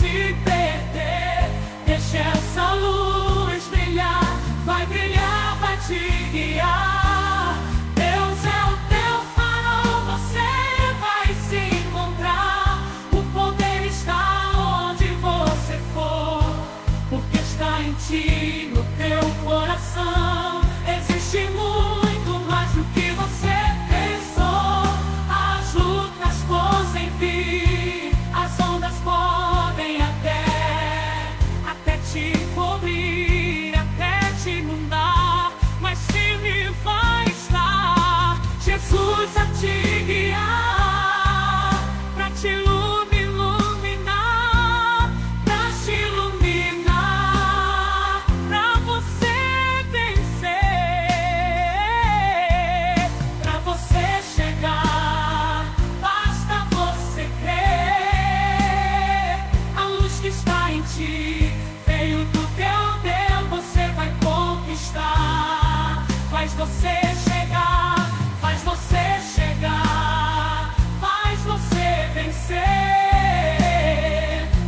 se perder. Deixa essa luz brilhar, vai te guiar. Deus é o teu farol, você vai se encontrar. O poder está onde você for, porque está em ti, no teu coração. Existe muito mais do que você pensou. As lutas podem vir, as ondas podem até te cobrir, até te inundar, mas firme vai estar Jesus a te guiar, pra te iluminar, pra te iluminar, pra você vencer, pra você chegar. Basta você crer, a luz que está em ti veio do teu Deus, você vai conquistar. Faz você chegar, faz você chegar, faz você vencer,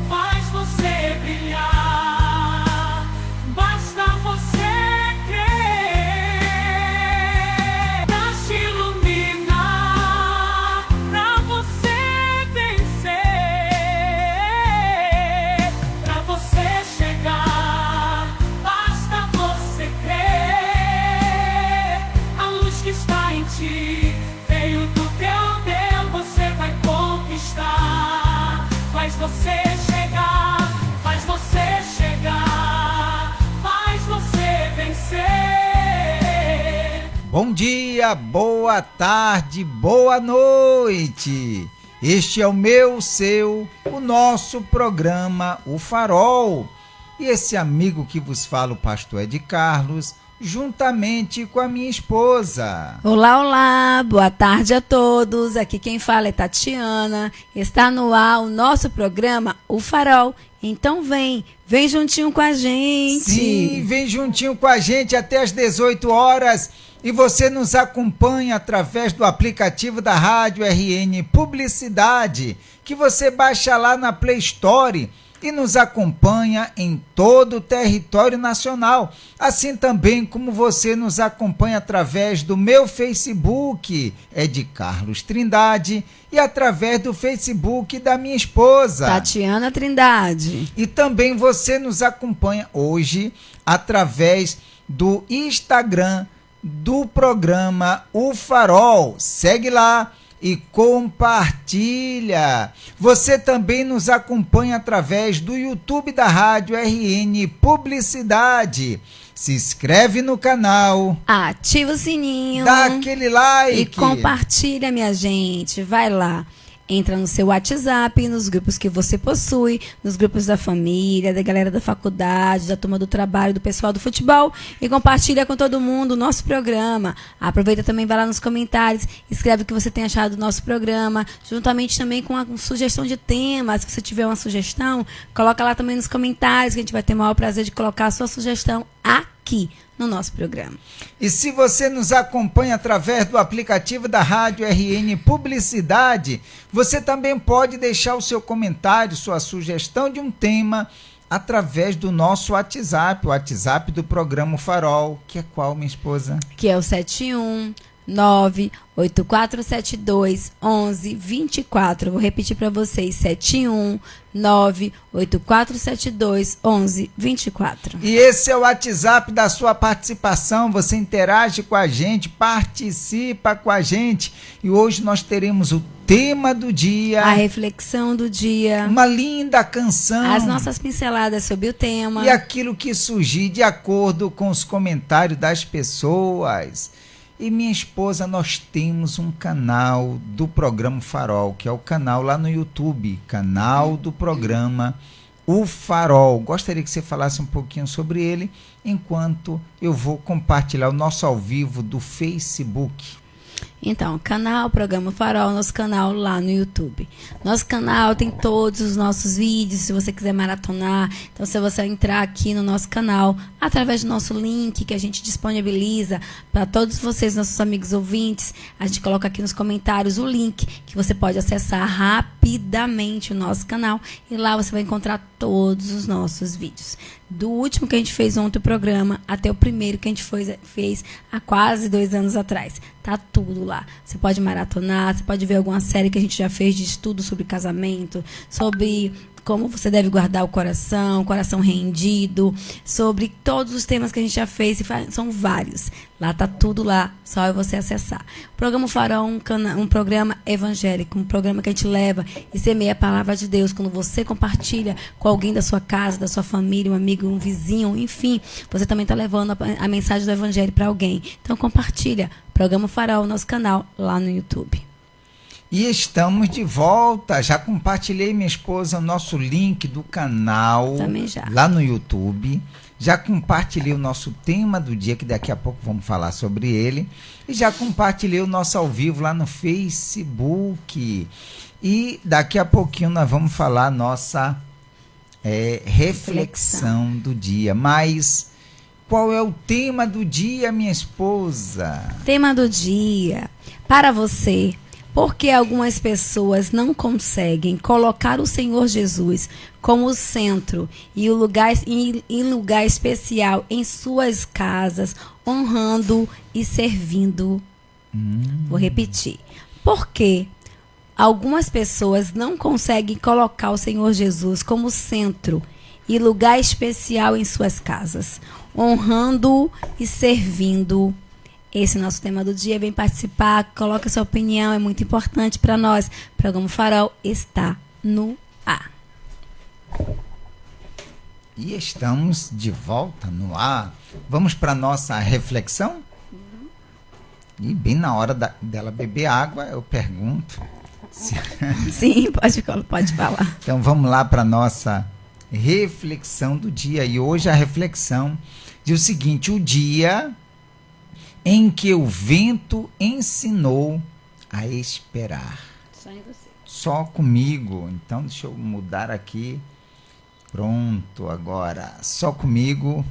faz você brilhar. Basta você crer, pra te iluminar, pra você vencer, pra você chegar. Basta você crer, a luz que está em ti veio do teu Deus, você vai conquistar. Faz você chegar, faz você chegar, faz você vencer. Bom dia, boa tarde, boa noite. Este é o meu, seu, o nosso programa, O Farol. E esse amigo que vos fala, o pastor Ed Carlos, juntamente com a minha esposa. Olá, olá, boa tarde a todos. Aqui quem fala é Tatiana. Está no ar o nosso programa, O Farol. Então vem juntinho com a gente. Sim, vem juntinho com a gente até às 18 horas. E você nos acompanha através do aplicativo da Rádio RN Publicidade, que você baixa lá na Play Store e nos acompanha em todo o território nacional. Assim também como você nos acompanha através do meu Facebook, é de Carlos Trindade, e através do Facebook da minha esposa, Tatiana Trindade. E também você nos acompanha hoje através do Instagram do programa O Farol. Segue lá e compartilha. Você também nos acompanha através do YouTube da Rádio RN Publicidade. Se inscreve no canal, ativa o sininho, dá aquele like e compartilha, minha gente. Vai lá. Entra no seu WhatsApp, nos grupos que você possui, nos grupos da família, da galera da faculdade, da turma do trabalho, do pessoal do futebol, e compartilha com todo mundo o nosso programa. Aproveita também, vai lá nos comentários, escreve o que você tem achado do nosso programa, juntamente também com a sugestão de temas. Se você tiver uma sugestão, coloca lá também nos comentários, que a gente vai ter o maior prazer de colocar a sua sugestão aqui no nosso programa. E se você nos acompanha através do aplicativo da Rádio RN Publicidade, você também pode deixar o seu comentário, sua sugestão de um tema através do nosso WhatsApp, o WhatsApp do programa Farol, que é qual, minha esposa? Que é o 71984721124. Vou repetir para vocês, 71984721124. E esse é o WhatsApp da sua participação. Você interage com a gente, participa com a gente. E hoje nós teremos o tema do dia, a reflexão do dia, uma linda canção, as nossas pinceladas sobre o tema e aquilo que surgir de acordo com os comentários das pessoas. E minha esposa, nós temos um canal do programa Farol, que é o canal lá no YouTube, canal do programa O Farol. Gostaria que você falasse um pouquinho sobre ele, enquanto eu vou compartilhar o nosso ao vivo do Facebook. Então, canal Programa Farol, nosso canal lá no YouTube. Nosso canal tem todos os nossos vídeos, se você quiser maratonar. Então, se você entrar aqui no nosso canal, através do nosso link que a gente disponibiliza para todos vocês, nossos amigos ouvintes, a gente coloca aqui nos comentários o link que você pode acessar rapidamente o nosso canal. E lá você vai encontrar todos os nossos vídeos. Do último que a gente fez ontem o programa, até o primeiro que a gente fez há quase 2 anos atrás. Tá tudo lá. Você pode maratonar, você pode ver alguma série que a gente já fez de estudo sobre casamento, sobre como você deve guardar o coração rendido, sobre todos os temas que a gente já fez, são vários. Lá tá tudo lá, só é você acessar. O Programa Farol é um programa evangélico, um programa que a gente leva e semeia a palavra de Deus. Quando você compartilha com alguém da sua casa, da sua família, um amigo, um vizinho, enfim, você também está levando a mensagem do evangelho para alguém. Então compartilha. Programa Farol, nosso canal, lá no YouTube. E estamos de volta. Já compartilhei, minha esposa, o nosso link do canal também já. Lá no YouTube. Já compartilhei o nosso tema do dia, que daqui a pouco vamos falar sobre ele. E já compartilhei o nosso ao vivo lá no Facebook. E daqui a pouquinho nós vamos falar a nossa reflexão do dia. Mas qual é o tema do dia, minha esposa? Tema do dia. Para você, porque algumas pessoas não conseguem colocar o Senhor Jesus como o centro e o lugar, em lugar especial em suas casas, honrando e servindo. Vou repetir. Porque algumas pessoas não conseguem colocar o Senhor Jesus como centro e lugar especial em suas casas, honrando e servindo. Esse é o nosso tema do dia. Vem participar, coloca sua opinião, é muito importante para nós. O Programa Farol está no ar. E estamos de volta no ar. Vamos para a nossa reflexão? E bem na hora dela beber água, eu pergunto. Sim, pode falar. Então vamos lá para a nossa reflexão do dia. E hoje a reflexão diz o seguinte: o dia em que o vento ensinou a esperar. Só em você. Só comigo. Então deixa eu mudar aqui. Pronto, agora. Só comigo.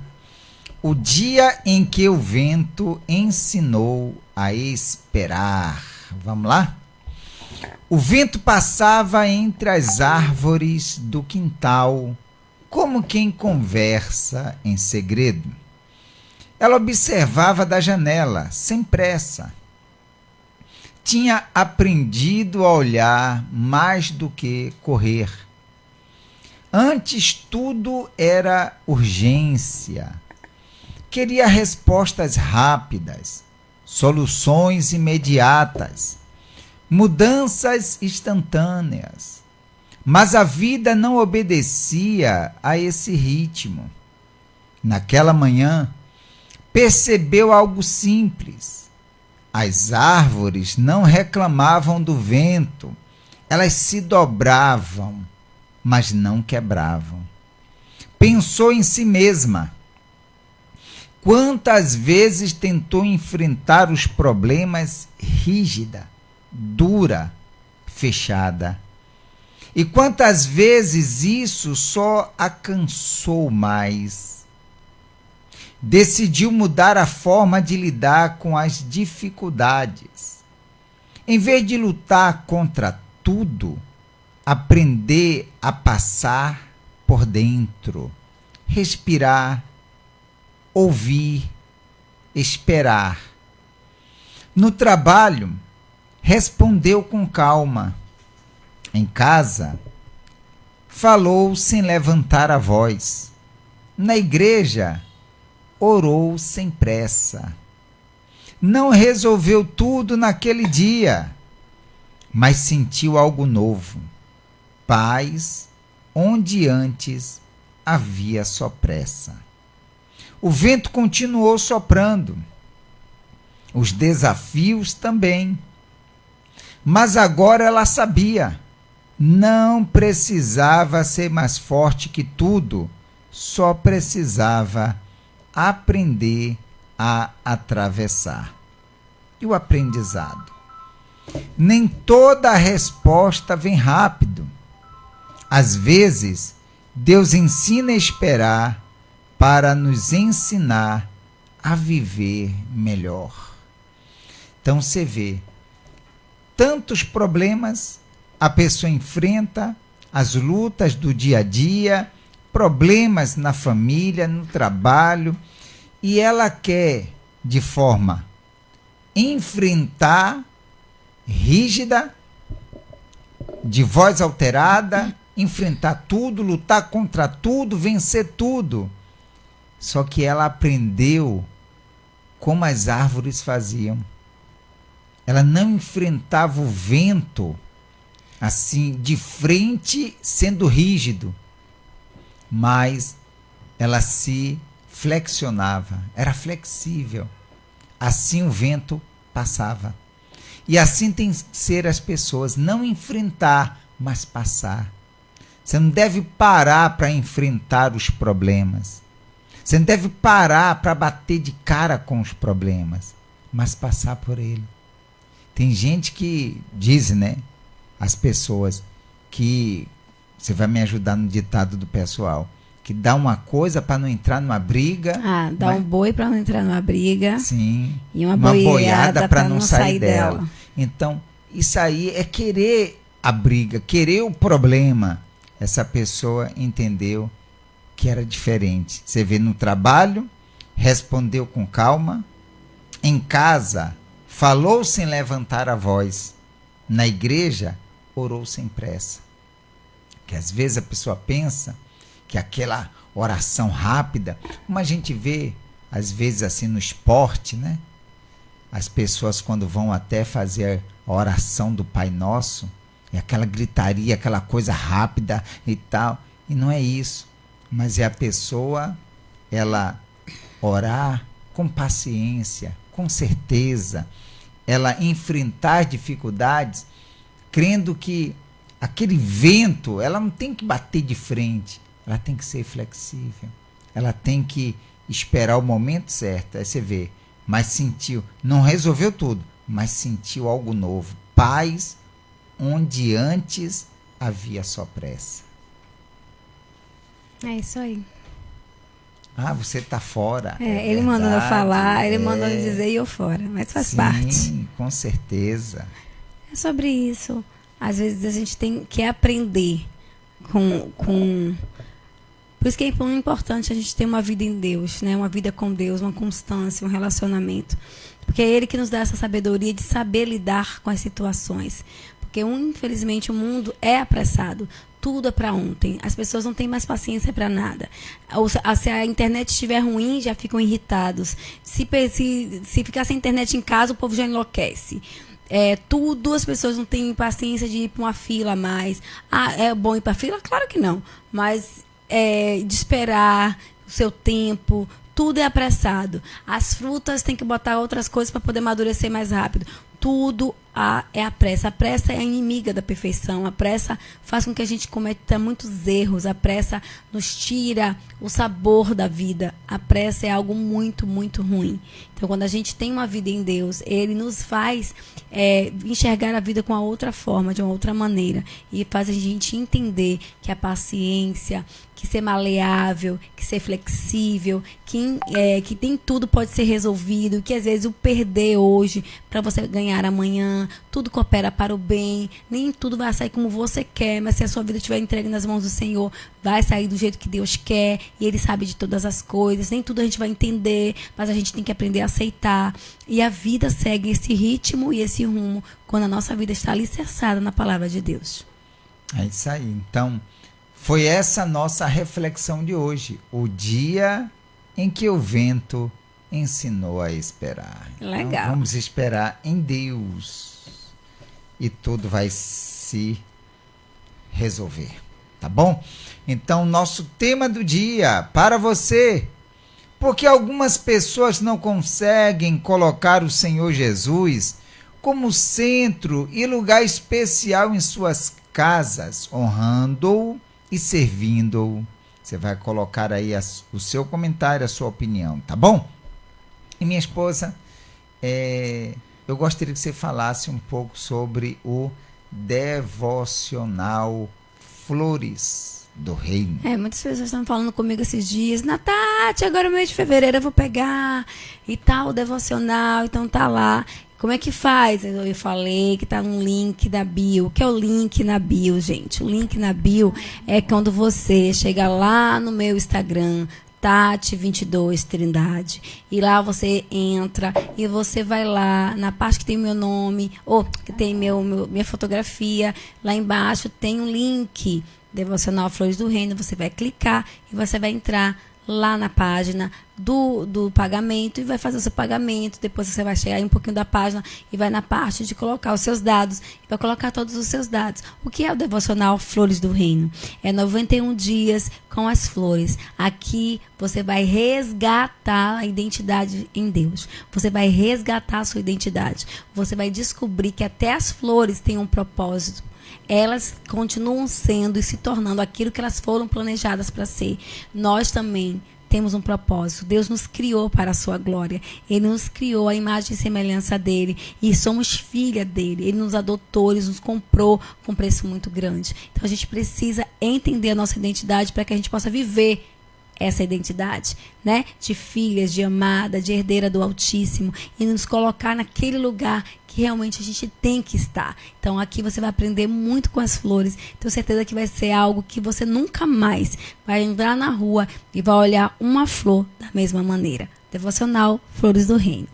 O dia em que o vento ensinou a esperar. Vamos lá? O vento passava entre as árvores do quintal, como quem conversa em segredo. Ela observava da janela, sem pressa. Tinha aprendido a olhar mais do que correr. Antes tudo era urgência. Queria respostas rápidas, soluções imediatas, mudanças instantâneas. Mas a vida não obedecia a esse ritmo. Naquela manhã, percebeu algo simples. As árvores não reclamavam do vento, elas se dobravam, mas não quebravam. Pensou em si mesma. Quantas vezes tentou enfrentar os problemas rígida, dura, fechada? E quantas vezes isso só a cansou mais? Decidiu mudar a forma de lidar com as dificuldades. Em vez de lutar contra tudo, aprender a passar por dentro, respirar, ouvir, esperar. No trabalho, respondeu com calma. Em casa, falou sem levantar a voz. Na igreja, orou sem pressa. Não resolveu tudo naquele dia, mas sentiu algo novo. Paz, onde antes havia só pressa. O vento continuou soprando. Os desafios também. Mas agora ela sabia. Não precisava ser mais forte que tudo. Só precisava aprender a atravessar. E o aprendizado? Nem toda a resposta vem rápido. Às vezes, Deus ensina a esperar para nos ensinar a viver melhor. Então você vê, tantos problemas a pessoa enfrenta, as lutas do dia a dia, problemas na família, no trabalho, e ela quer, de forma enfrentar, rígida, de voz alterada, enfrentar tudo, lutar contra tudo, vencer tudo. Só que ela aprendeu como as árvores faziam. Ela não enfrentava o vento assim, de frente, sendo rígido, mas ela se flexionava, era flexível. Assim o vento passava. E assim tem que ser as pessoas, não enfrentar, mas passar. Você não deve parar para enfrentar os problemas. Você não deve parar para bater de cara com os problemas, mas passar por ele. Tem gente que diz, né? As pessoas que, você vai me ajudar no ditado do pessoal, que dá uma coisa para não entrar numa briga. Ah, dá um boi para não entrar numa briga. Sim. E uma boiada para não sair dela. dela. Então, isso aí é querer a briga, querer o problema. Essa pessoa entendeu que era diferente. Você vê no trabalho, respondeu com calma. Em casa, falou sem levantar a voz. Na igreja, orou sem pressa. Que às vezes a pessoa pensa que aquela oração rápida, como a gente vê, às vezes assim no esporte, né? As pessoas quando vão até fazer a oração do Pai Nosso, é aquela gritaria, aquela coisa rápida e tal. E não é isso. Mas é a pessoa, ela orar com paciência, com certeza. Ela enfrentar dificuldades, crendo que aquele vento, ela não tem que bater de frente. Ela tem que ser flexível. Ela tem que esperar o momento certo. Aí você vê, mas sentiu, não resolveu tudo, mas sentiu algo novo. Paz, onde antes havia só pressa. É isso aí. Ah, você está fora. Ele mandou eu falar, ele mandou eu dizer e eu fora, mas faz parte. Sim, com certeza. É sobre isso. Às vezes a gente tem que aprender com... Por isso que é importante a gente ter uma vida em Deus, né? Uma vida com Deus, uma constância, um relacionamento. Porque é Ele que nos dá essa sabedoria de saber lidar com as situações. Porque, infelizmente, o mundo é apressado. Tudo é para ontem. As pessoas não têm mais paciência para nada. Se a internet estiver ruim, já ficam irritados. Se ficar sem internet em casa, o povo já enlouquece. Tudo, as pessoas não têm paciência de ir para uma fila a mais. Ah, é bom ir para a fila? Claro que não. Mas de esperar o seu tempo, tudo é apressado. As frutas tem que botar outras coisas para poder amadurecer mais rápido. Tudo é a pressa. A pressa é a inimiga da perfeição. A pressa faz com que a gente cometa muitos erros. A pressa nos tira o sabor da vida. A pressa é algo muito, muito ruim. Então, quando a gente tem uma vida em Deus, Ele nos faz enxergar a vida com uma outra forma, de uma outra maneira. E faz a gente entender que a paciência, que ser maleável, que ser flexível, que tem tudo pode ser resolvido, que às vezes o perder hoje para você ganhar amanhã, tudo coopera para o bem, nem tudo vai sair como você quer, mas se a sua vida estiver entregue nas mãos do Senhor, vai sair do jeito que Deus quer, e Ele sabe de todas as coisas, nem tudo a gente vai entender, mas a gente tem que aprender a aceitar, e a vida segue esse ritmo e esse rumo, quando a nossa vida está alicerçada na palavra de Deus. É isso aí, então... Foi essa nossa reflexão de hoje. O dia em que o vento ensinou a esperar. Legal. Então, vamos esperar em Deus. E tudo vai se resolver. Tá bom? Então, nosso tema do dia para você. Porque algumas pessoas não conseguem colocar o Senhor Jesus como centro e lugar especial em suas casas, honrando-o e servindo. Você vai colocar aí o seu comentário, a sua opinião, tá bom? E minha esposa eu gostaria que você falasse um pouco sobre o devocional Flores do Reino. Muitas pessoas estão falando comigo esses dias, Natália, agora no mês de fevereiro eu vou pegar e tal, o devocional, então tá lá. Como é que faz? Eu falei que tá no link da bio. O que é o link na bio, gente? O link na bio é quando você chega lá no meu Instagram, Tati22 Trindade, e lá você entra e você vai lá na parte que tem meu nome, ou que tem minha fotografia, lá embaixo tem um link, Devocional Flores do Reino, você vai clicar e você vai entrar lá na página do pagamento e vai fazer o seu pagamento. Depois você vai chegar aí um pouquinho da página e vai na parte de colocar os seus dados, e vai colocar todos os seus dados. O que é o Devocional Flores do Reino? É 91 dias com as flores. Aqui você vai resgatar a identidade em Deus. Você vai resgatar a sua identidade. Você vai descobrir que até as flores têm um propósito. Elas continuam sendo e se tornando aquilo que elas foram planejadas para ser. Nós também temos um propósito. Deus nos criou para a sua glória. Ele nos criou a imagem e semelhança dele. E somos filha dele. Ele nos adotou, ele nos comprou com um preço muito grande. Então a gente precisa entender a nossa identidade para que a gente possa viver essa identidade, né? De filhas, de amada, de herdeira do Altíssimo, e nos colocar naquele lugar que realmente a gente tem que estar. Então aqui você vai aprender muito com as flores. Tenho certeza que vai ser algo que você nunca mais vai andar na rua e vai olhar uma flor da mesma maneira. Devocional Flores do Reino.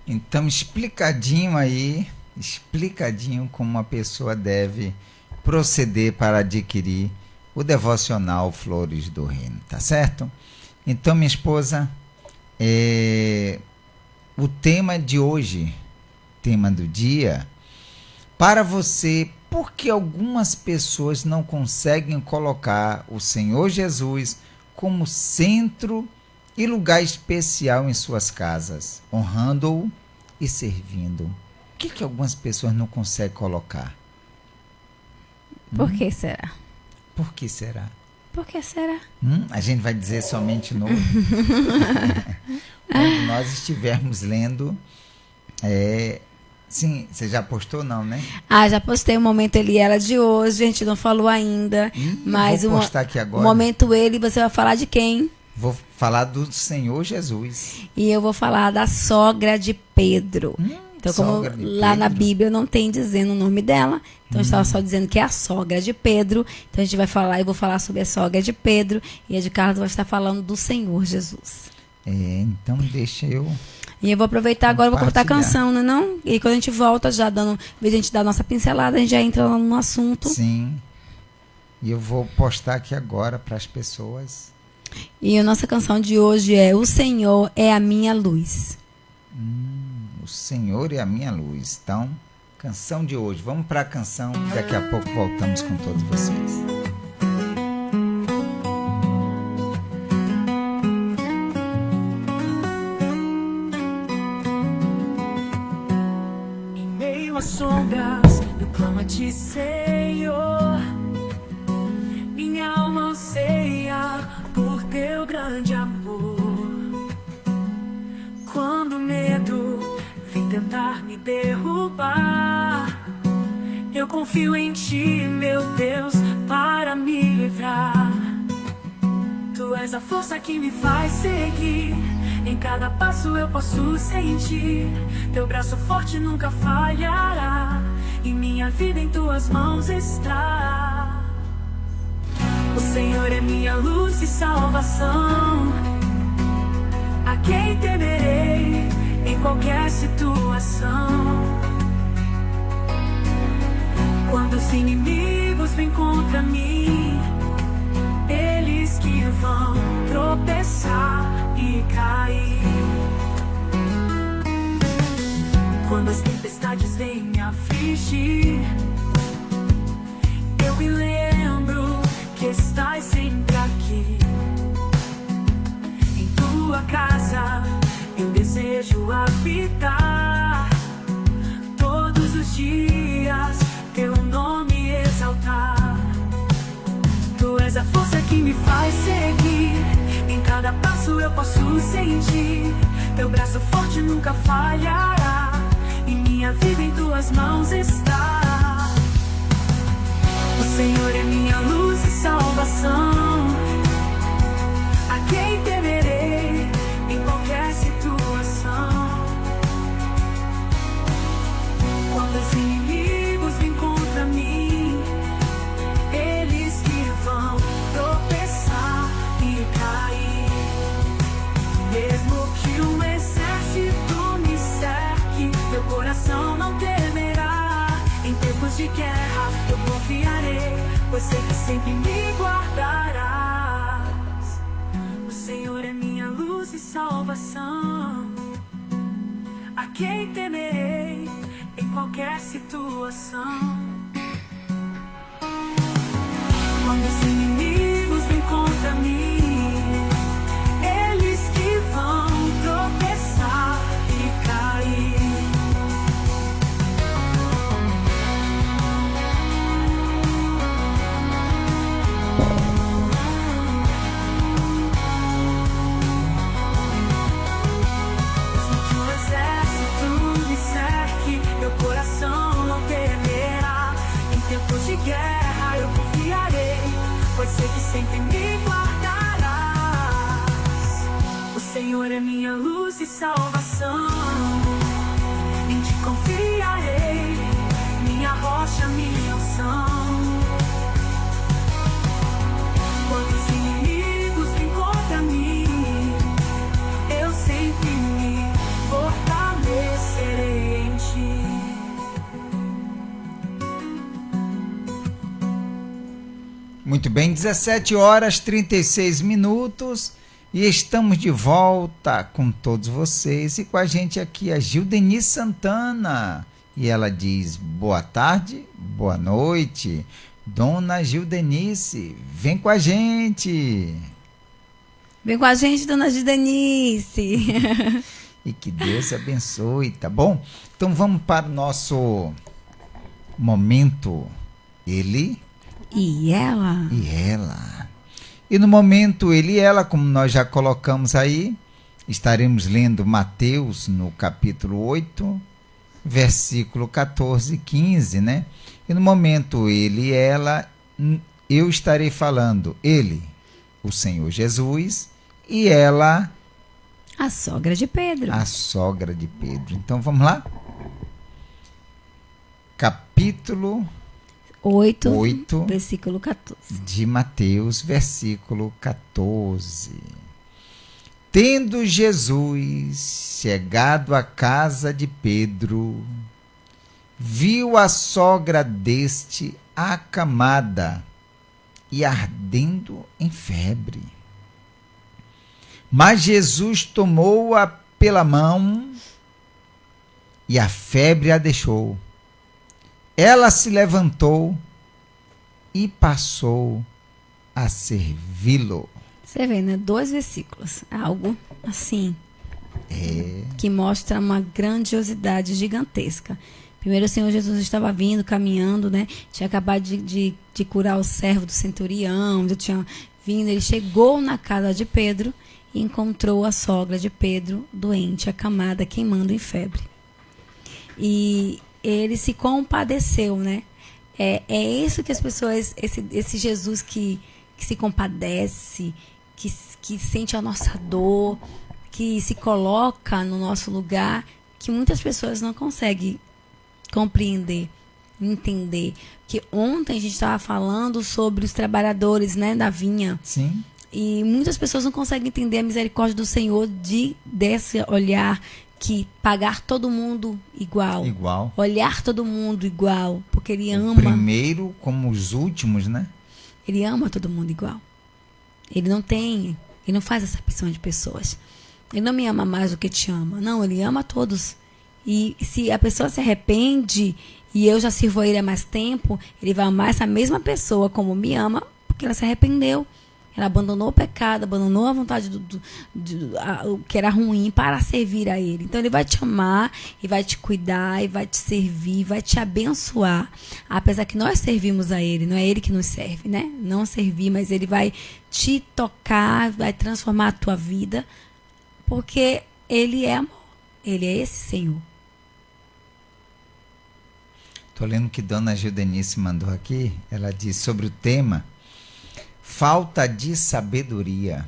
Então, explicadinho aí, explicadinho como uma pessoa deve proceder para adquirir o Devocional Flores do Reino, tá certo? Então, minha esposa, o tema de hoje, tema do dia, para você, por que algumas pessoas não conseguem colocar o Senhor Jesus como centro e lugar especial em suas casas, honrando-o e servindo? O que algumas pessoas não conseguem colocar? Por que será? Por que será? Por que será? A gente vai dizer somente no quando nós estivermos lendo. Sim, você já postou não, né? Já postei o Momento Ele e Ela de hoje, a gente não falou ainda. Mas vou postar aqui agora. O Momento Ele, você vai falar de quem? Vou falar do Senhor Jesus. E eu vou falar da sogra de Pedro. Então, como lá na Bíblia não tem dizendo o nome dela, então eu estava só dizendo que é a sogra de Pedro. Então a gente vai falar, eu vou falar sobre a sogra de Pedro, e a de Carlos vai estar falando do Senhor Jesus. Então deixa eu... E eu vou aproveitar agora, vou cortar a canção, né não? E quando a gente volta, já dando, em vez de a gente dar a nossa pincelada, a gente já entra no assunto. Sim. E eu vou postar aqui agora para as pessoas. E a nossa canção de hoje é O Senhor é a Minha Luz. O Senhor é a minha luz. Então, canção de hoje. Vamos para a canção. Daqui a pouco voltamos com todos vocês. Em meio às sombras, eu clamo a ti, Senhor. Minha alma anseia por teu grande amor. Quando o medo vem tentar me derrubar, eu confio em ti, meu Deus, para me livrar. Tu és a força que me faz seguir. Em cada passo eu posso sentir teu braço forte nunca falhará, e minha vida em tuas mãos está. O Senhor é minha luz e salvação. A quem temerei em qualquer situação? Quando os inimigos vêm contra mim, eles que vão tropeçar e cair. Quando as tempestades vêm me afligir, eu me lembro que estás sempre aqui. Em tua casa eu desejo habitar, todos os dias teu nome exaltar. Tu és a força que me faz seguir. Em cada passo eu posso sentir teu braço forte nunca falhará, e minha vida em tuas mãos está. O Senhor é minha luz e salvação, a quem temerei em qualquer situação. Quando os inimigos vêm contra mim, eles que vão tropeçar e cair. Mesmo que um exército me cerque, meu coração não temerá. Em tempos de guerra eu confiarei, pois sei que sempre me guardarás. O Senhor é minha luz e salvação, a quem temerei em qualquer situação. Quando os inimigos vêm contra mim, eles que vão tropeçar e cair. Mesmo que o exército me cerque, meu coração não temerá. Em tempos de guerra eu confiarei, pois sei que sempre me guardarás. O Senhor é minha luz e salvação, em ti confiarei, minha rocha, minha unção. Quando os inimigos vêm contra mim, eu sempre me fortalecerei em ti. Muito bem, 17 horas 36 minutos e estamos de volta com todos vocês e com a gente aqui a Gildenice Santana. E ela diz: boa tarde, boa noite, Dona Gildenice, vem com a gente. Vem com a gente, Dona Gildenice. E que Deus abençoe, tá bom? Então vamos para o nosso momento Ele E ela? e Ela. E no momento Ele e Ela, como nós já colocamos aí, estaremos lendo Mateus no capítulo 8, versículo 14 e 15, né? E no momento Ele e Ela, eu estarei falando Ele, o Senhor Jesus, e Ela, A sogra de Pedro. a sogra de Pedro. Então vamos lá? Capítulo 8, versículo 14. de Mateus, versículo 14. Tendo Jesus chegado à casa de Pedro, viu a sogra deste acamada e ardendo em febre. Mas Jesus tomou-a pela mão e a febre a deixou. Ela se levantou e passou a servi-lo. Você vê, né? 2 versículos. Algo assim. Que mostra uma grandiosidade gigantesca. Primeiro, o Senhor Jesus estava vindo, caminhando, né? Tinha acabado de curar o servo do centurião. Tinha vindo, ele chegou na casa de Pedro e encontrou a sogra de Pedro doente, acamada, queimando em febre. E ele se compadeceu, né? É isso que as pessoas, esse Jesus que se compadece, que sente a nossa dor, que se coloca no nosso lugar, que muitas pessoas não conseguem compreender, entender. Que ontem a gente estava falando sobre os trabalhadores, né, da vinha. Sim. E muitas pessoas não conseguem entender a misericórdia do Senhor desse olhar que pagar todo mundo igual. Igual. Olhar todo mundo igual. Porque Ele O ama. primeiro como os últimos, né? Ele ama todo mundo igual. Ele não faz acepção de pessoas. Ele não me ama mais do que te ama. Não, Ele ama todos. E se a pessoa se arrepende e eu já sirvo a Ele há mais tempo, Ele vai amar essa mesma pessoa como me ama, porque ela se arrependeu. Ela abandonou o pecado, abandonou a vontade o que era ruim para servir a Ele. Então Ele vai te amar e vai te cuidar e vai te servir, vai te abençoar. Apesar que nós servimos a Ele, não é Ele que nos serve, né? Não servir, mas Ele vai te tocar, vai transformar a tua vida, porque Ele é amor. Ele é esse Senhor. Estou lendo o que Dona Gildenice mandou aqui. Ela diz sobre o tema: falta de sabedoria,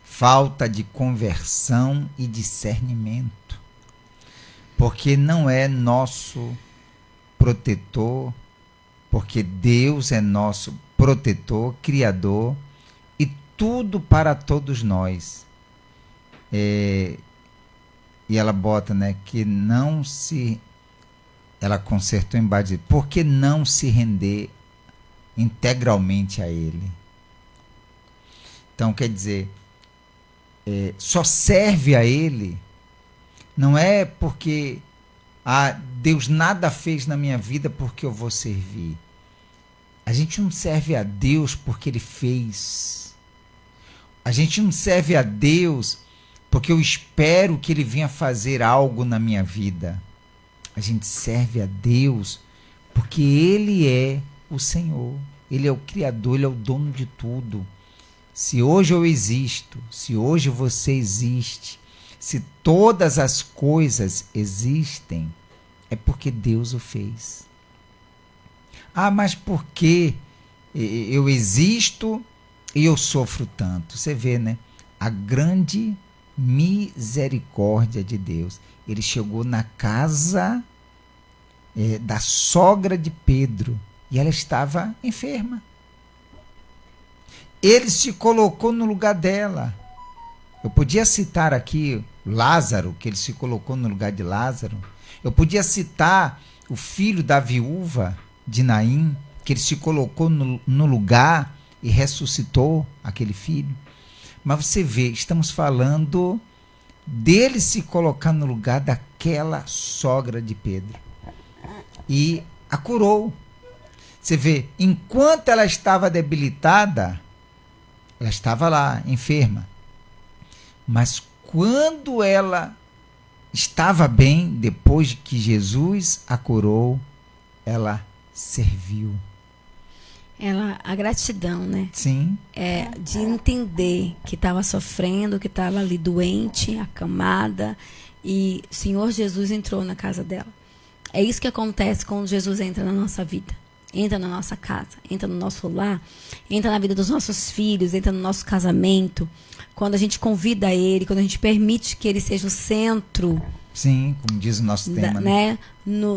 falta de conversão e discernimento. Porque não é nosso protetor, porque Deus é nosso protetor, criador, e tudo para todos nós. E ela bota, né, que não se... Ela consertou embaixo, por que não se render integralmente a Ele? Então, quer dizer, só serve a Ele, não é porque Deus nada fez na minha vida porque eu vou servir. A gente não serve a Deus porque Ele fez. A gente não serve a Deus porque eu espero que Ele venha fazer algo na minha vida. A gente serve a Deus porque Ele é o Senhor. Ele é o Criador, Ele é o dono de tudo. Se hoje eu existo, se hoje você existe, se todas as coisas existem, é porque Deus o fez. Mas por que eu existo e eu sofro tanto? Você vê, né? A grande misericórdia de Deus. Ele chegou na casa da sogra de Pedro e ela estava enferma. Ele se colocou no lugar dela. Eu podia citar aqui Lázaro, que ele se colocou no lugar de Lázaro. Eu podia citar o filho da viúva de Naim, que ele se colocou no lugar e ressuscitou aquele filho. Mas você vê, estamos falando dele se colocar no lugar daquela sogra de Pedro. E a curou. Você vê, enquanto ela estava debilitada, ela estava lá, enferma. Mas quando ela estava bem, depois de que Jesus a curou, ela serviu. A gratidão, né? Sim. De entender que estava sofrendo, que estava ali doente, acamada, e o Senhor Jesus entrou na casa dela. É isso que acontece quando Jesus entra na nossa vida. Entra na nossa casa, entra no nosso lar, entra na vida dos nossos filhos, entra no nosso casamento. Quando a gente convida Ele, quando a gente permite que Ele seja o centro. Sim, como diz o nosso tema. Né?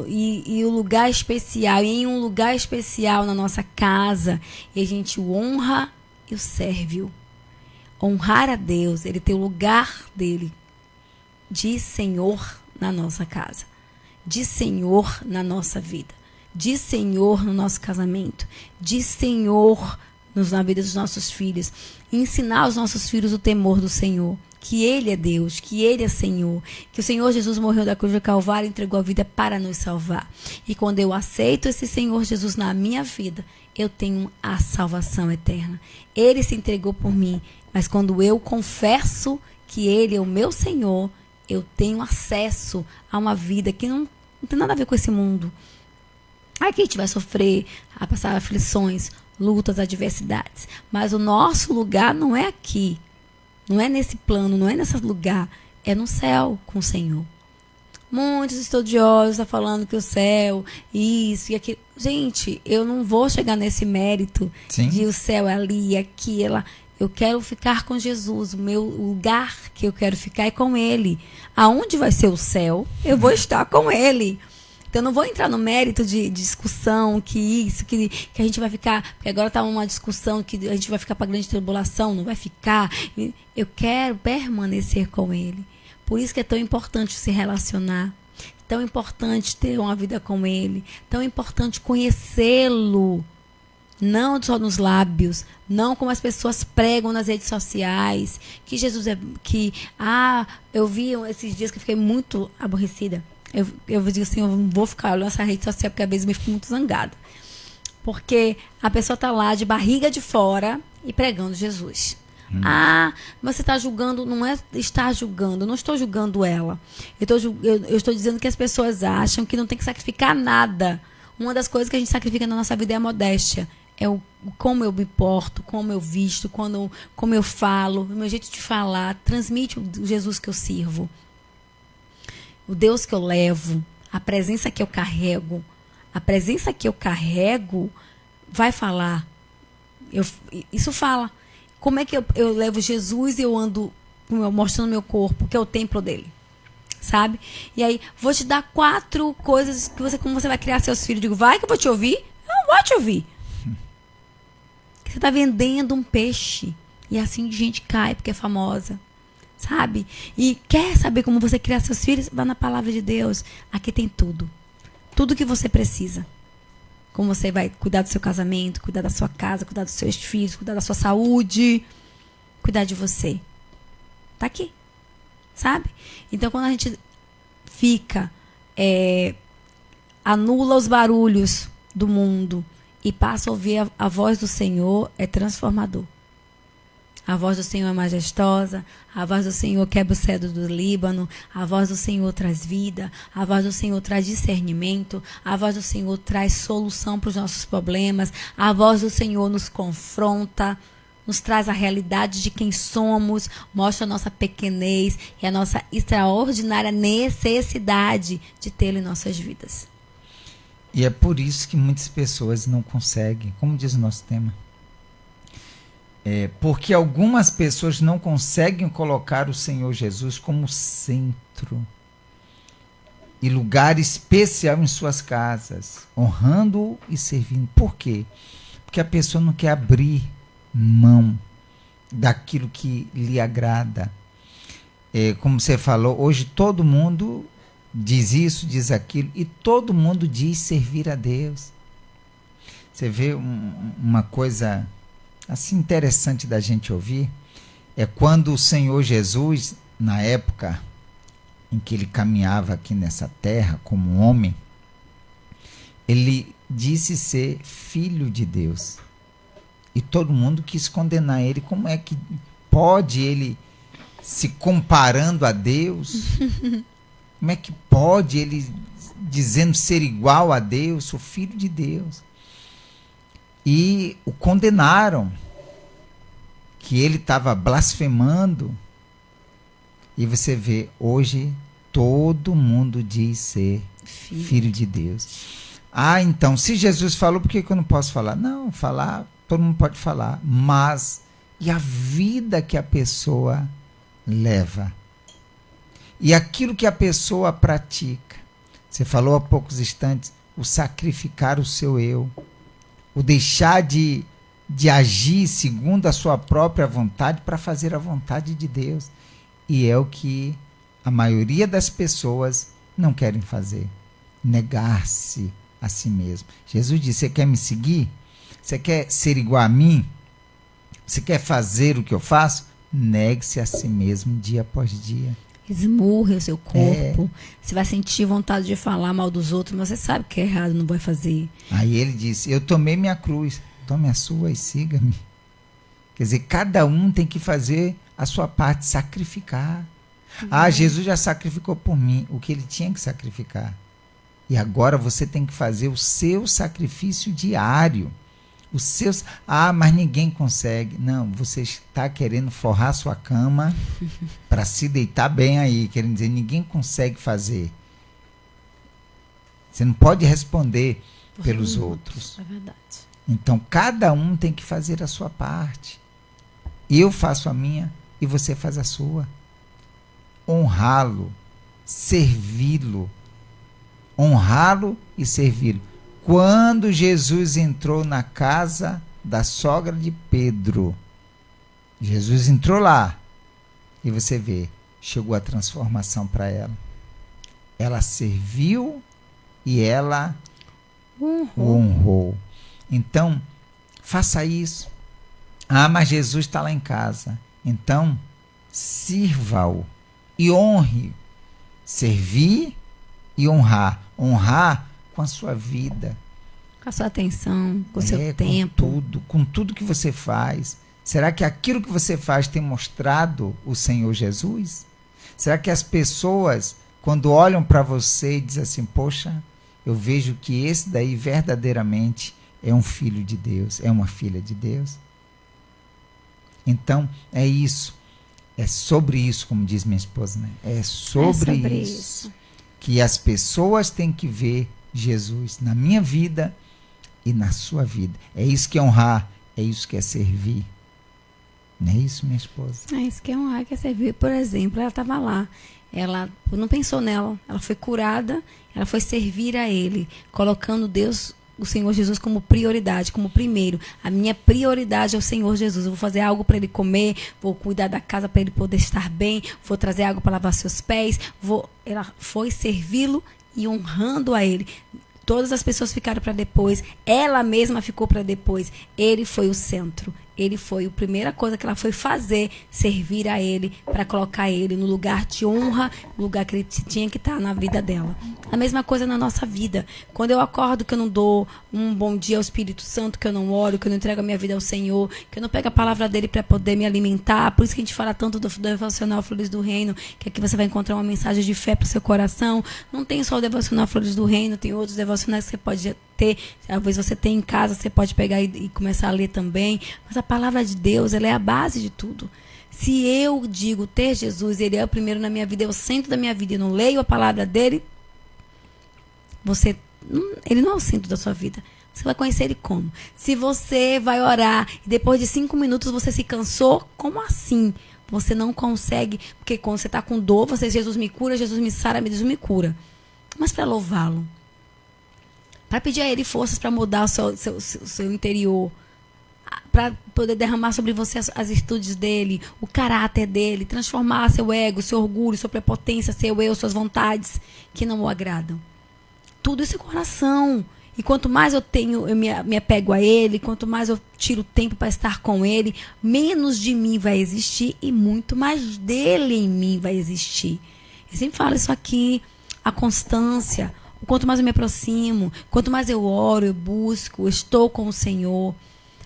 E o lugar especial, e em um lugar especial na nossa casa, e a gente o honra e o serve. Honrar a Deus, Ele tem o lugar dele de Senhor na nossa casa, de Senhor na nossa vida, de Senhor no nosso casamento, de Senhor na vida dos nossos filhos. Ensinar aos nossos filhos o temor do Senhor, que Ele é Deus, que Ele é Senhor, que o Senhor Jesus morreu da cruz do Calvário e entregou a vida para nos salvar. E quando eu aceito esse Senhor Jesus na minha vida, eu tenho a salvação eterna. Ele se entregou por mim, mas quando eu confesso que Ele é o meu Senhor, eu tenho acesso a uma vida que não tem nada a ver com esse mundo. Aqui a gente vai sofrer, a passar aflições, lutas, adversidades. Mas o nosso lugar não é aqui. Não é nesse plano, não é nesse lugar. É no céu com o Senhor. Muitos estudiosos estão falando que o céu, isso e aquilo. Gente, eu não vou chegar nesse mérito. Sim. De o céu é ali, aqui, lá. Eu quero ficar com Jesus. O meu lugar que eu quero ficar é com Ele. Aonde vai ser o céu, eu vou estar com Ele. Então, eu não vou entrar no mérito de discussão, que a gente vai ficar... Porque agora está uma discussão que a gente vai ficar para a grande tribulação, não vai ficar. Eu quero permanecer com Ele. Por isso que é tão importante se relacionar. Tão importante ter uma vida com Ele. Tão importante conhecê-lo. Não só nos lábios. Não como as pessoas pregam nas redes sociais. Que Jesus é... eu vi esses dias que eu fiquei muito aborrecida. Eu digo assim, eu não vou ficar olhando essa rede social porque às vezes eu fico muito zangada. Porque a pessoa está lá de barriga de fora e pregando Jesus. Mas você está julgando, não é estar julgando, eu não estou julgando ela. Eu estou dizendo que as pessoas acham que não tem que sacrificar nada. Uma das coisas que a gente sacrifica na nossa vida é a modéstia. é o como eu me porto, como eu visto, como eu falo, o meu jeito de falar, transmite o Jesus que eu sirvo, o Deus que eu levo, a presença que eu carrego. A presença que eu carrego vai falar. Isso fala. Como é que eu levo Jesus e eu ando mostrando meu corpo, que é o templo dele? Sabe? E aí, vou te dar 4 coisas que como você vai criar seus filhos. Eu digo, vai que eu vou te ouvir? Eu não vou te ouvir. Você está vendendo um peixe. E assim gente cai porque é famosa. Sabe? E quer saber como você criar seus filhos? Vá na palavra de Deus. Aqui tem tudo. Tudo que você precisa. Como você vai cuidar do seu casamento, cuidar da sua casa, cuidar dos seus filhos, cuidar da sua saúde. Cuidar de você. Tá aqui. Sabe? Então, quando a gente fica, anula os barulhos do mundo e passa a ouvir a voz do Senhor, é transformador. A voz do Senhor é majestosa, a voz do Senhor quebra o cedro do Líbano, a voz do Senhor traz vida, a voz do Senhor traz discernimento, a voz do Senhor traz solução para os nossos problemas, a voz do Senhor nos confronta, nos traz a realidade de quem somos, mostra a nossa pequenez e a nossa extraordinária necessidade de tê-lo em nossas vidas. E é por isso que muitas pessoas não conseguem, como diz o nosso tema. Porque algumas pessoas não conseguem colocar o Senhor Jesus como centro e lugar especial em suas casas, honrando-o e servindo. Por quê? Porque a pessoa não quer abrir mão daquilo que lhe agrada. Como você falou, hoje todo mundo diz isso, diz aquilo, e todo mundo diz servir a Deus. Você vê uma coisa assim interessante da gente ouvir, é quando o Senhor Jesus, na época em que ele caminhava aqui nessa terra como homem, ele disse ser filho de Deus. E todo mundo quis condenar ele. Como é que pode ele, se comparando a Deus, como é que pode ele dizendo ser igual a Deus, o filho de Deus? E o condenaram, que ele estava blasfemando. E você vê, hoje todo mundo diz ser filho de Deus. Então, se Jesus falou, por que eu não posso falar? Não, falar, todo mundo pode falar. Mas, e a vida que a pessoa leva? E aquilo que a pessoa pratica? Você falou há poucos instantes, o sacrificar o seu eu. O deixar de agir segundo a sua própria vontade para fazer a vontade de Deus. E é o que a maioria das pessoas não querem fazer. Negar-se a si mesmo. Jesus disse, você quer me seguir? Você quer ser igual a mim? Você quer fazer o que eu faço? Negue-se a si mesmo dia após dia. Esmurre o seu corpo. Você vai sentir vontade de falar mal dos outros, mas você sabe que é errado, não vai fazer. Aí ele disse, eu tomei minha cruz, tome a sua e siga-me. Quer dizer, cada um tem que fazer a sua parte, sacrificar. Jesus já sacrificou por mim o que ele tinha que sacrificar. E agora você tem que fazer o seu sacrifício diário. Os seus, mas ninguém consegue. Não, você está querendo forrar sua cama para se deitar bem aí, querendo dizer, ninguém consegue fazer. Você não pode responder pelos outros. É verdade. Então, cada um tem que fazer a sua parte. Eu faço a minha e você faz a sua. Honrá-lo, servi-lo. Honrá-lo e servi-lo. Quando Jesus entrou na casa da sogra de Pedro, Jesus entrou lá e você vê, chegou a transformação para ela. Ela serviu e ela o honrou. Então, faça isso. Mas Jesus está lá em casa. Então, sirva-o e honre. Servir e honrar. Honrar com a sua vida, com a sua atenção, com o seu tempo, com tudo que você faz. Será que aquilo que você faz tem mostrado o Senhor Jesus? Será que as pessoas, quando olham para você e dizem assim, poxa, eu vejo que esse daí verdadeiramente é um filho de Deus, é uma filha de Deus. Então, é isso. É sobre isso, como diz minha esposa, né? É sobre isso que as pessoas têm que ver Jesus na minha vida e na sua vida. É isso que é honrar, é isso que é servir. Não é isso, minha esposa? É isso que é honrar, que é servir. Por exemplo, ela estava lá, ela não pensou nela, ela foi curada, ela foi servir a Ele, colocando Deus, o Senhor Jesus, como prioridade, como primeiro. A minha prioridade é o Senhor Jesus. Eu vou fazer algo para Ele comer, vou cuidar da casa para Ele poder estar bem, vou trazer água para lavar seus pés. Ela foi servi-lo e honrando a Ele. Todas as pessoas ficaram para depois, ela mesma ficou para depois. Ele foi o centro. Ele foi a primeira coisa que ela foi fazer, servir a Ele, para colocar Ele no lugar de honra, no lugar que Ele tinha que estar na vida dela. A mesma coisa na nossa vida. Quando eu acordo que eu não dou um bom dia ao Espírito Santo, que eu não oro, que eu não entrego a minha vida ao Senhor, que eu não pego a palavra dEle para poder me alimentar. Por isso que a gente fala tanto do devocional Flores do Reino, que aqui você vai encontrar uma mensagem de fé para o seu coração. Não tem só o devocional Flores do Reino, tem outros devocionais que você pode ter. Talvez você tenha em casa, você pode pegar e começar a ler também. Mas a palavra de Deus, ela é a base de tudo. Se eu digo ter Jesus, Ele é o primeiro na minha vida, é o centro da minha vida, e não leio a palavra dEle, Ele não é o centro da sua vida. Você vai conhecer Ele como? Se você vai orar e depois de 5 minutos você se cansou, como assim? Você não consegue, porque quando você está com dor, você, Jesus me cura, Jesus me sara, Jesus me cura. Mas para louvá-lo, para pedir a Ele forças para mudar o seu interior, para poder derramar sobre você as virtudes dEle, o caráter dEle, transformar seu ego, seu orgulho, sua prepotência, seu eu, suas vontades que não o agradam. Tudo isso é coração. E quanto mais eu me apego a Ele, quanto mais eu tiro tempo para estar com Ele, menos de mim vai existir e muito mais dEle em mim vai existir. Eu sempre falo isso aqui, a constância. Quanto mais eu me aproximo, quanto mais eu oro, eu busco, eu estou com o Senhor.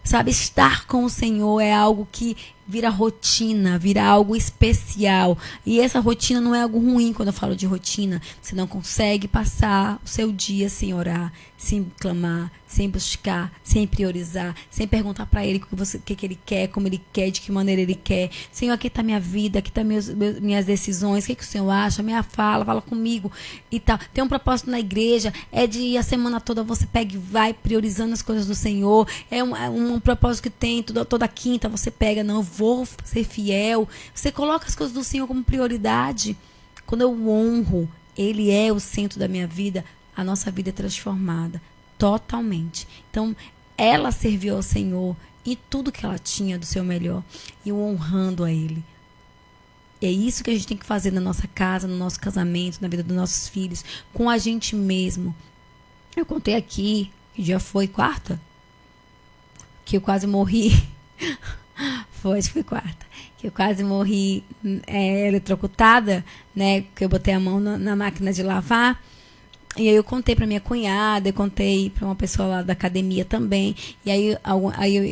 Sabe, estar com o Senhor é algo que vira rotina, vira algo especial. E essa rotina não é algo ruim quando eu falo de rotina. Você não consegue passar o seu dia sem orar, sem clamar, sem buscar, sem priorizar, sem perguntar para Ele o que Ele quer, como Ele quer, de que maneira Ele quer. Senhor, aqui está minha vida, aqui estão minhas decisões, o que o Senhor acha? Minha fala comigo e tal. Tem um propósito na igreja, é de a semana toda você pega e vai priorizando as coisas do Senhor. É um propósito que tem, toda quinta você pega, não, eu vou ser fiel. Você coloca as coisas do Senhor como prioridade. Quando eu honro, Ele é o centro da minha vida, a nossa vida é transformada totalmente. Então, ela serviu ao Senhor e tudo que ela tinha do seu melhor, e honrando a Ele. É isso que a gente tem que fazer na nossa casa, no nosso casamento, na vida dos nossos filhos, com a gente mesmo. Eu contei aqui, que dia foi? Quarta? Que eu quase morri. Acho que foi quarta. Que eu quase morri eletrocutada, né? Que eu botei a mão na máquina de lavar. E aí eu contei para minha cunhada, eu contei para uma pessoa lá da academia também. E aí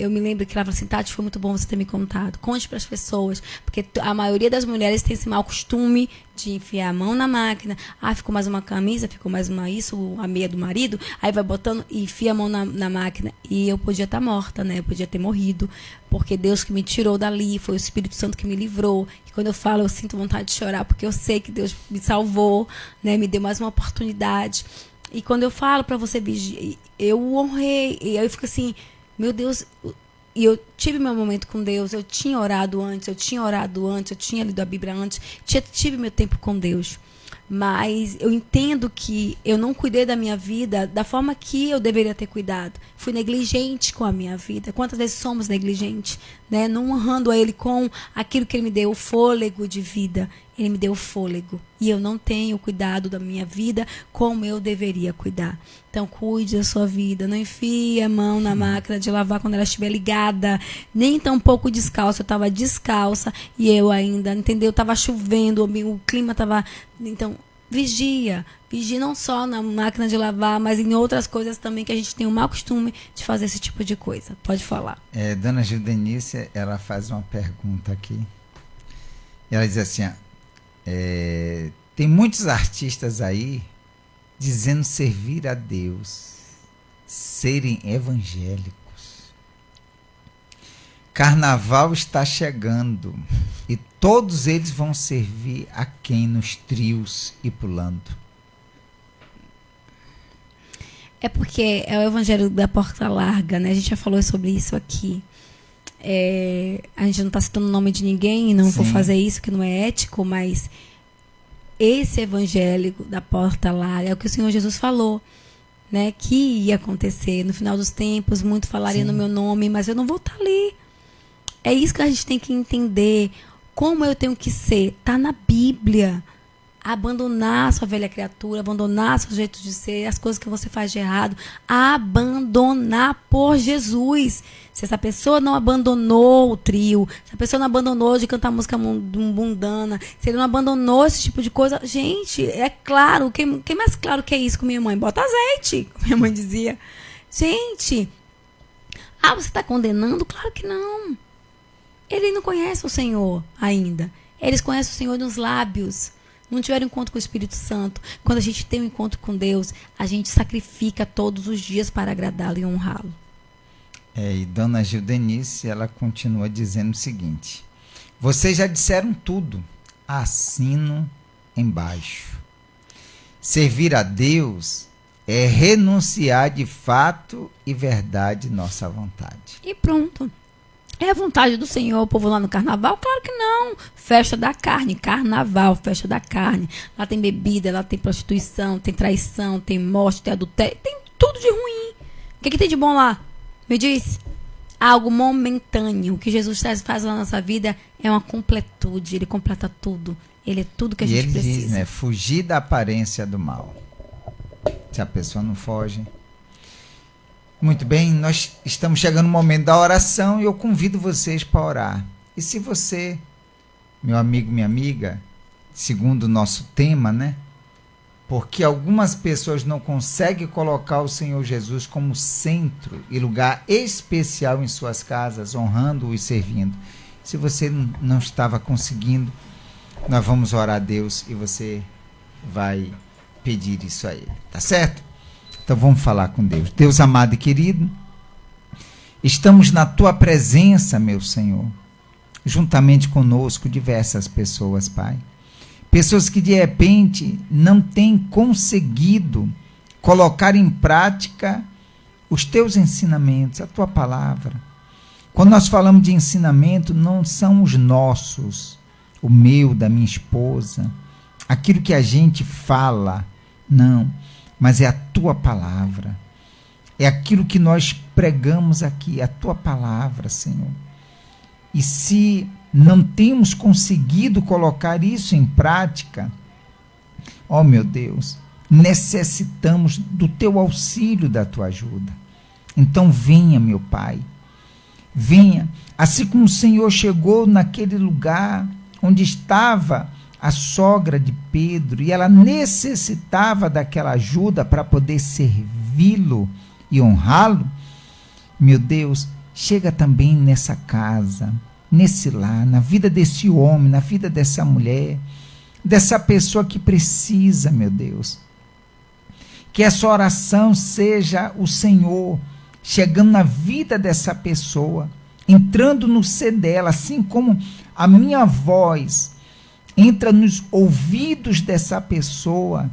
eu me lembro que ela falou assim: Tati, foi muito bom você ter me contado. Conte para as pessoas, porque a maioria das mulheres tem esse mau costume de enfiar a mão na máquina. Ah, ficou mais uma camisa, ficou mais uma isso, a meia do marido. Aí vai botando e enfia a mão na máquina. E eu podia estar morta, né? Eu podia ter morrido. Porque Deus que me tirou dali, foi o Espírito Santo que me livrou. E quando eu falo, eu sinto vontade de chorar, porque eu sei que Deus me salvou, né? Me deu mais uma oportunidade. E quando eu falo para você, eu honrei. E aí eu fico assim, meu Deus. E eu tive meu momento com Deus, eu tinha orado antes, eu tinha lido a Bíblia antes, tive meu tempo com Deus. Mas eu entendo que eu não cuidei da minha vida da forma que eu deveria ter cuidado. Fui negligente com a minha vida. Quantas vezes somos negligentes, né? Não honrando a Ele com aquilo que Ele me deu, o fôlego de vida. Ele me deu o fôlego. E eu não tenho cuidado da minha vida como eu deveria cuidar. Então, cuide da sua vida. Não enfie a mão na máquina de lavar quando ela estiver ligada. Nem tão pouco descalça. Eu estava descalça e eu ainda, entendeu? Estava chovendo, o clima estava... Então, vigia. Vigia não só na máquina de lavar, mas em outras coisas também, que a gente tem o mau costume de fazer esse tipo de coisa. Pode falar. Dona Gildenice, ela faz uma pergunta aqui. Ela diz assim, tem muitos artistas aí dizendo servir a Deus. serem evangélicos. Carnaval está chegando e todos eles vão servir a quem nos trios e pulando. É porque é o evangelho da porta larga, né? A gente já falou sobre isso aqui. A gente não está citando o nome de ninguém, não vou fazer isso, que não é ético, mas esse evangelho da porta larga é o que o Senhor Jesus falou, né? Que ia acontecer no final dos tempos, muito falaria no meu nome, mas eu não vou estar ali. É isso que a gente tem que entender. Como eu tenho que ser? Está na Bíblia. Abandonar a sua velha criatura, abandonar seu jeito de ser, as coisas que você faz de errado. Abandonar por Jesus. Se essa pessoa não abandonou o trio, se a pessoa não abandonou de cantar música mundana, se ele não abandonou esse tipo de coisa, gente, é claro, quem mais claro que é isso com minha mãe? Bota azeite, como minha mãe dizia. Gente, você está condenando? Claro que não. Ele não conhece o Senhor ainda. Eles conhecem o Senhor nos lábios. Não tiveram encontro com o Espírito Santo. Quando a gente tem um encontro com Deus, a gente sacrifica todos os dias para agradá-lo e honrá-lo. E Dona Gildenice, ela continua dizendo o seguinte: vocês já disseram tudo, assino embaixo. Servir a Deus é renunciar de fato e verdade nossa vontade. E pronto. É a vontade do Senhor, o povo lá no carnaval? Claro que não. Festa da carne, carnaval, festa da carne. Lá tem bebida, lá tem prostituição, tem traição, tem morte, tem adultério, tem tudo de ruim. O que tem de bom lá? Me diz. Algo momentâneo. O que Jesus faz na nossa vida é uma completude. Ele completa tudo. Ele é tudo que a gente precisa. E ele diz, né? Fugir da aparência do mal. Se a pessoa não foge. Muito bem, nós estamos chegando no momento da oração e eu convido vocês para orar. E se você, meu amigo, minha amiga, segundo o nosso tema, né? Porque algumas pessoas não conseguem colocar o Senhor Jesus como centro e lugar especial em suas casas, honrando-o e servindo. Se você não estava conseguindo, nós vamos orar a Deus e você vai pedir isso a Ele, tá certo? Então vamos falar com Deus. Deus amado e querido, estamos na Tua presença, meu Senhor, juntamente conosco diversas pessoas, Pai. Pessoas que de repente não têm conseguido colocar em prática os Teus ensinamentos, a Tua palavra. Quando nós falamos de ensinamento, não são os nossos, o meu, da minha esposa, aquilo que a gente fala, não. Mas é a Tua palavra, é aquilo que nós pregamos aqui, a Tua palavra, Senhor. E se não temos conseguido colocar isso em prática, ó meu Deus, necessitamos do Teu auxílio, da Tua ajuda. Então venha, meu Pai, venha, assim como o Senhor chegou naquele lugar onde estava a sogra de Pedro, e ela necessitava daquela ajuda para poder servi-lo e honrá-lo. Meu Deus, chega também nessa casa, nesse lar, na vida desse homem, na vida dessa mulher, dessa pessoa que precisa, meu Deus. Que essa oração seja o Senhor chegando na vida dessa pessoa, entrando no ser dela, assim como a minha voz entra nos ouvidos dessa pessoa,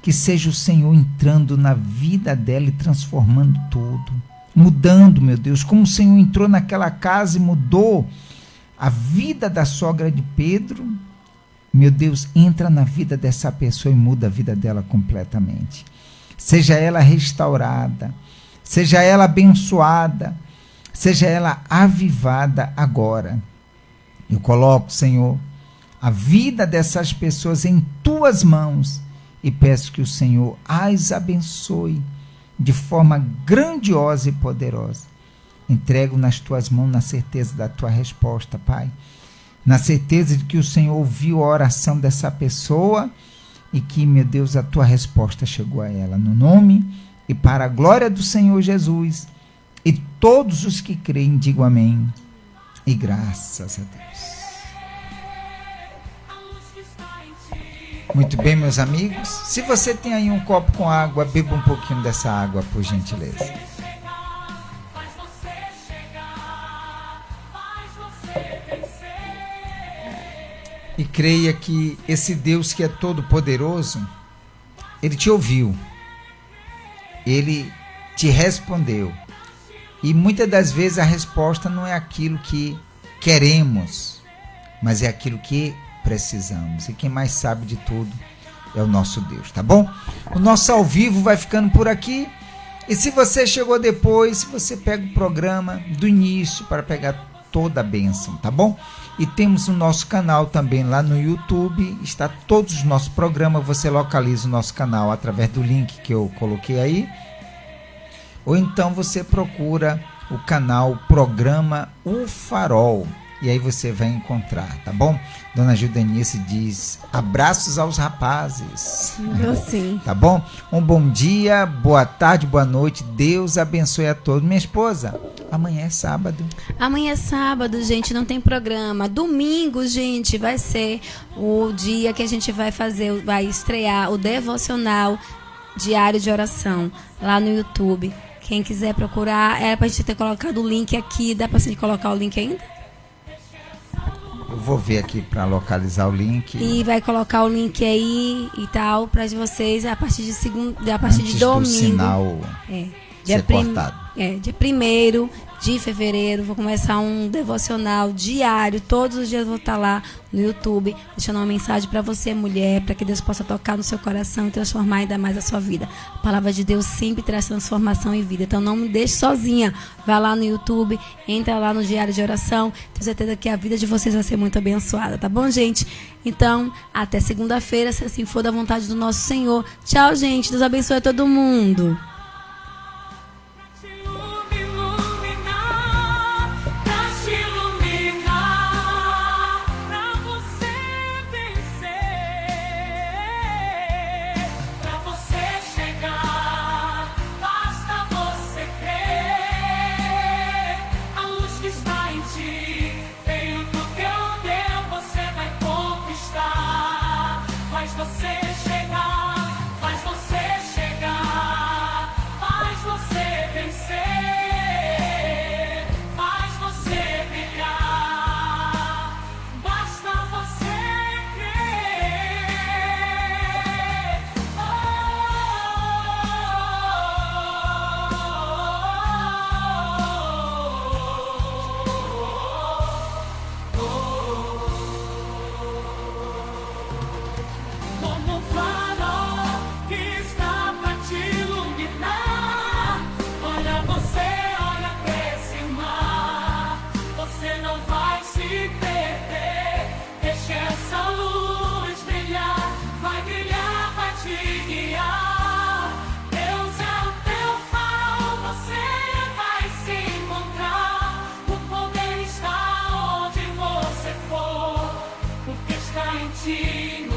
que seja o Senhor entrando na vida dela e transformando tudo, mudando, meu Deus, como o Senhor entrou naquela casa e mudou a vida da sogra de Pedro. Meu Deus, entra na vida dessa pessoa e muda a vida dela completamente. Seja ela restaurada, seja ela abençoada, seja ela avivada agora. Eu coloco, Senhor, a vida dessas pessoas em Tuas mãos e peço que o Senhor as abençoe de forma grandiosa e poderosa. Entrego nas Tuas mãos na certeza da Tua resposta, Pai. Na certeza de que o Senhor ouviu a oração dessa pessoa e que, meu Deus, a Tua resposta chegou a ela. No nome e para a glória do Senhor Jesus. E todos os que creem, digam amém. E graças a Deus. Muito bem, meus amigos. Se você tem aí um copo com água, beba um pouquinho dessa água, por gentileza. E creia que esse Deus que é todo poderoso, Ele te ouviu. Ele te respondeu. E muitas das vezes a resposta não é aquilo que queremos, mas é aquilo que precisamos. E quem mais sabe de tudo é o nosso Deus, tá bom? O nosso ao vivo vai ficando por aqui. E se você chegou depois, você pega o programa do início para pegar toda a bênção, tá bom? E temos o nosso canal também lá no YouTube, está todos os nossos programas, você localiza o nosso canal através do link que eu coloquei aí, ou então você procura o canal Programa O Farol, e aí você vai encontrar, tá bom? Dona Judenice diz, abraços aos rapazes. Sim. Tá bom? Um bom dia, boa tarde, boa noite, Deus abençoe a todos. Minha esposa, amanhã é sábado. Amanhã é sábado, gente, não tem programa. Domingo, gente, vai ser o dia que a gente vai estrear o devocional diário de oração lá no YouTube. Quem quiser procurar, era pra gente ter colocado o link aqui. Dá pra gente colocar o link ainda? Eu vou ver aqui para localizar o link. E vai colocar o link aí e tal para vocês a partir de segunda, a partir de domingo. Do sinal dia cortado. Dia 1º de fevereiro, vou começar um devocional diário. Todos os dias vou estar lá no YouTube, deixando uma mensagem para você, mulher, para que Deus possa tocar no seu coração e transformar ainda mais a sua vida. A palavra de Deus sempre traz transformação e vida. Então não me deixe sozinha. Vai lá no YouTube, entra lá no Diário de Oração. Tenho certeza que a vida de vocês vai ser muito abençoada, tá bom, gente? Então, até segunda-feira, se assim for da vontade do nosso Senhor. Tchau, gente. Deus abençoe a todo mundo. Ti